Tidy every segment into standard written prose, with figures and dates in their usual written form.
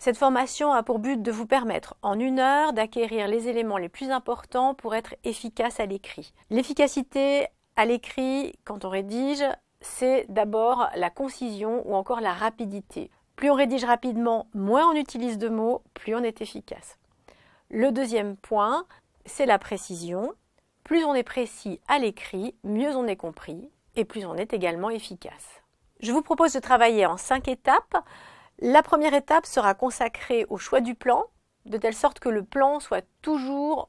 Cette formation a pour but de vous permettre en 1 heure d'acquérir les éléments les plus importants pour être efficace à l'écrit. L'efficacité à l'écrit, quand on rédige, c'est d'abord la concision ou encore la rapidité. Plus on rédige rapidement, moins on utilise de mots, plus on est efficace. Le deuxième point, c'est la précision. Plus on est précis à l'écrit, mieux on est compris et plus on est également efficace. Je vous propose de travailler en 5 étapes. La première étape sera consacrée au choix du plan, de telle sorte que le plan soit toujours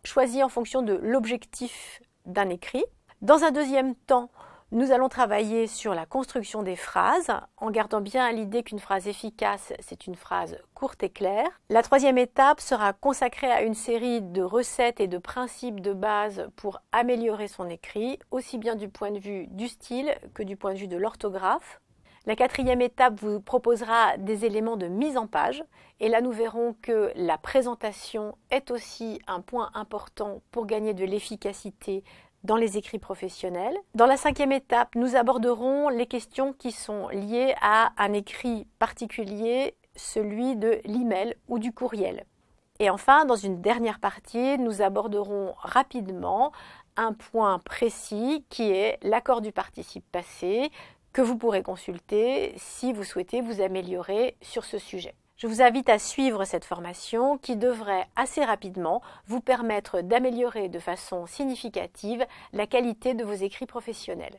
choisi en fonction de l'objectif d'un écrit. Dans un deuxième temps, nous allons travailler sur la construction des phrases, en gardant bien à l'idée qu'une phrase efficace, c'est une phrase courte et claire. La troisième étape sera consacrée à une série de recettes et de principes de base pour améliorer son écrit, aussi bien du point de vue du style que du point de vue de l'orthographe. La quatrième étape vous proposera des éléments de mise en page, et là nous verrons que la présentation est aussi un point important pour gagner de l'efficacité dans les écrits professionnels. Dans la 5e étape, nous aborderons les questions qui sont liées à un écrit particulier, celui de l'email ou du courriel. Et enfin, dans une dernière partie, nous aborderons rapidement un point précis qui est l'accord du participe passé que vous pourrez consulter si vous souhaitez vous améliorer sur ce sujet. Je vous invite à suivre cette formation qui devrait assez rapidement vous permettre d'améliorer de façon significative la qualité de vos écrits professionnels.